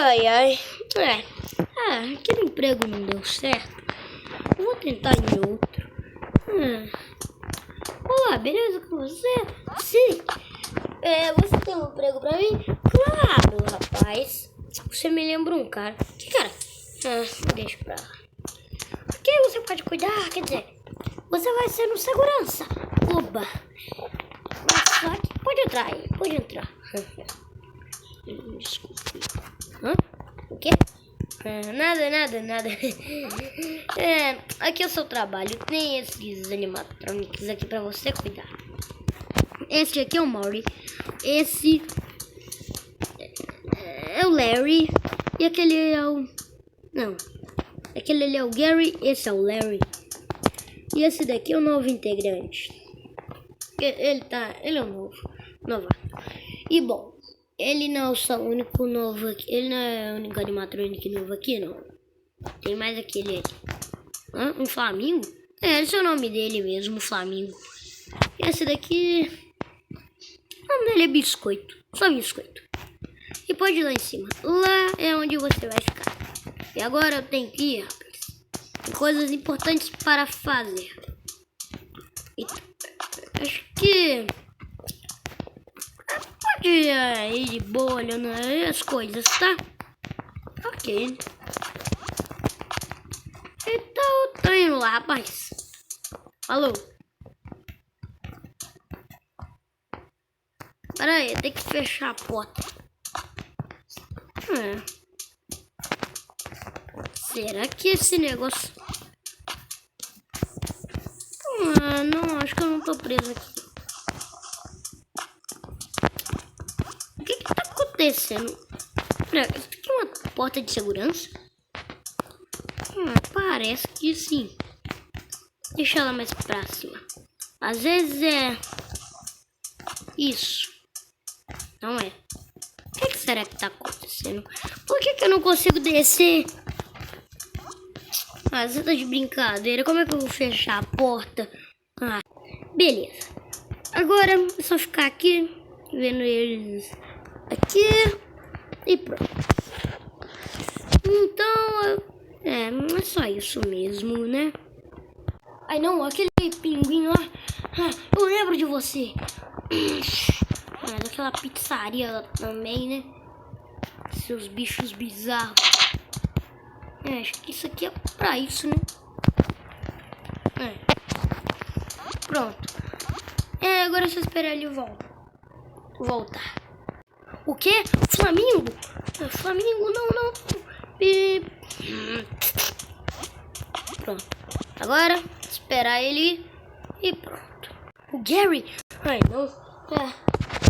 Ai, ai. Aquele emprego não deu certo. Eu vou tentar em outro. Olá, beleza com você? Sim. Você tem um emprego pra mim? Claro, rapaz. Você me lembra um cara. Que cara? Deixa pra lá. Quem você pode cuidar? Quer dizer, você vai ser no segurança. Oba. Mas só que pode entrar aí. Pode entrar. Desculpe. O quê? Nada. Aqui é o seu trabalho. Tem esses animatronics aqui pra você cuidar. Este aqui é o Maury. Esse é o Larry. E aquele é o... Não. Aquele ali é o Gary. Esse é o Larry. E esse daqui é o novo integrante. Ele é o novo. E bom, ele não é o único novo aqui. Ele não é o único animatronic novo aqui, não. Tem mais aquele ali. Um flamingo? Esse é o nome dele mesmo, Flamingo. Esse daqui... O nome dele é Biscoito. Só Biscoito. E pode ir lá em cima. Lá é onde você vai ficar. E agora eu tenho que ir, rapaz. Tem coisas importantes para fazer. Acho que... Pode ir de boa olhando as coisas, tá? Ok. Então, tô indo lá, rapaz. Falou. Pera aí, tem que fechar a porta. Será que esse negócio... não, acho que eu não tô preso aqui. O que tá acontecendo? Isso aqui é uma porta de segurança? Parece que sim. Deixa ela mais pra cima. Às vezes é... Isso. Não é. O que será que tá acontecendo? Por que eu não consigo descer? Você tá de brincadeira. Como é que eu vou fechar a porta? Beleza. Agora é só ficar aqui, vendo eles aqui e pronto. Então, é só isso mesmo, né? Ai não, aquele pinguim lá. Eu lembro de você. Daquela pizzaria também, né? Seus bichos bizarros. Acho que isso aqui é pra isso, né? Pronto. Agora é só esperar ele voltar. O quê? Flamingo? Flamingo, não. Pronto. Agora, esperar ele e pronto. O Gary? Ai, não.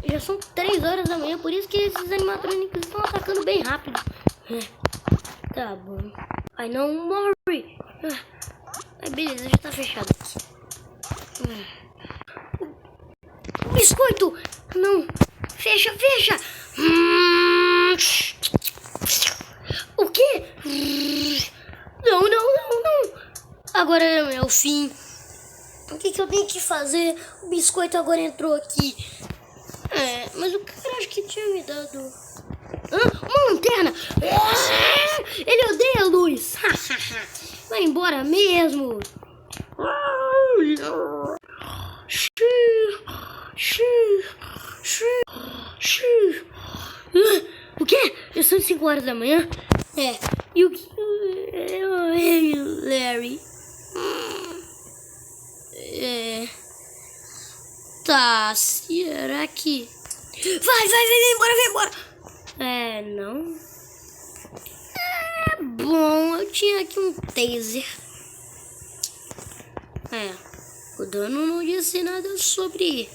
Já são 3 horas da manhã, por isso que esses animatronics estão atacando bem rápido. Tá bom. Ai, não, Maury. Beleza, já tá fechado aqui. Biscoito! Não! Fecha! O quê? Não! Agora é o fim. O que eu tenho que fazer? O biscoito agora entrou aqui. Mas o cara acho que tinha me dado... Uma lanterna! Ele odeia a luz! Vai embora mesmo! O quê? Já são 5 horas da manhã? E o que... Larry... Tá, será que... Vai embora! Não... Bom, eu tinha aqui um taser. O dono não disse nada sobre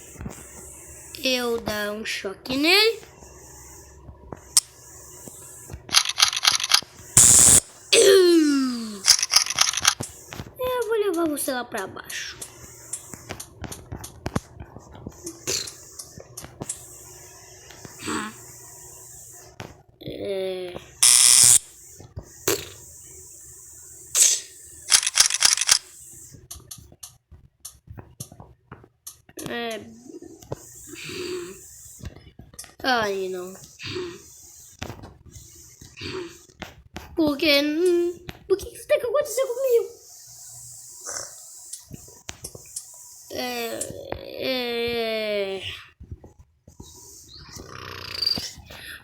eu dar um choque nele. Eu vou levar você lá pra baixo. Ai, não. Porque... O que isso tem que acontecer comigo?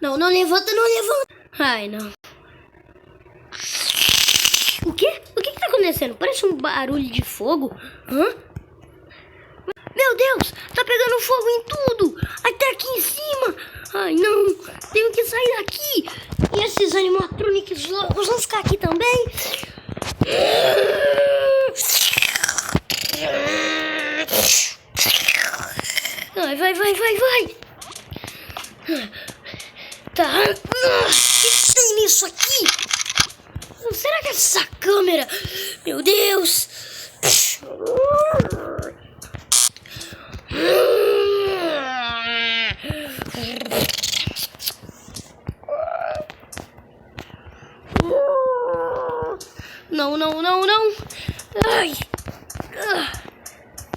Não, não levanta, não levanta. Ai, não. O quê? O que tá acontecendo? Parece um barulho de fogo. Hã? Meu Deus, tá pegando fogo em tudo. Até aqui em cima. Ai, não. Tenho que sair daqui. E esses animatronics loucos vão ficar aqui também? Ai, vai. Tá. Que tem nisso aqui? Será que é essa câmera? Meu Deus. Não. Ai.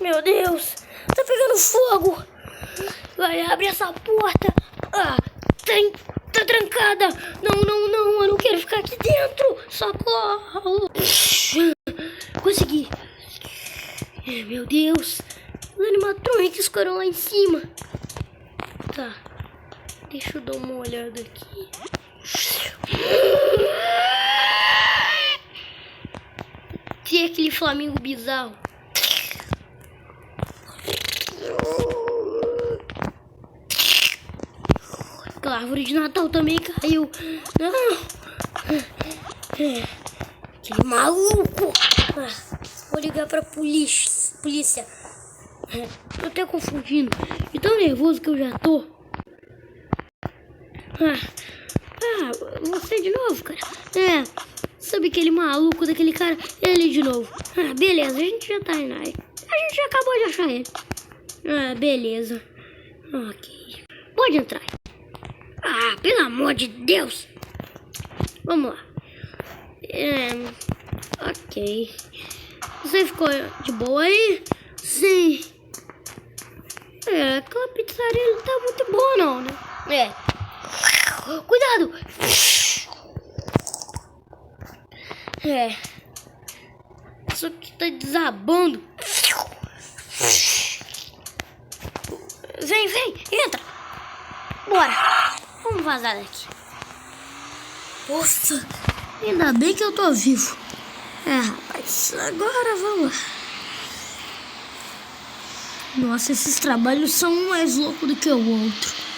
Meu Deus. Tá pegando fogo. Vai, abre essa porta. Tá trancada. Não. Eu não quero ficar aqui dentro. Socorro. Consegui. Meu Deus. Os animatronics ficaram lá em cima. Tá. Deixa eu dar uma olhada aqui. Que é aquele flamingo bizarro? Aquela árvore de Natal também caiu. Aquele maluco. Vou ligar pra polícia. Tô até confundindo. E tão nervoso que eu já tô. Você de novo, cara? Sabe aquele maluco daquele cara? Ele de novo. Beleza, a gente já tá indo aí. A gente já acabou de achar ele. Beleza. Ok. Pode entrar. Pelo amor de Deus. Vamos lá. Ok. Você ficou de boa aí? Sim. Aquela pizzaria não tá muito boa não, né? Cuidado! Isso aqui tá desabando. Vem, entra. Bora. Vamos vazar daqui. Nossa, ainda bem que eu tô vivo. Rapaz, agora vamos lá. Nossa, esses trabalhos são um mais loucos do que o outro.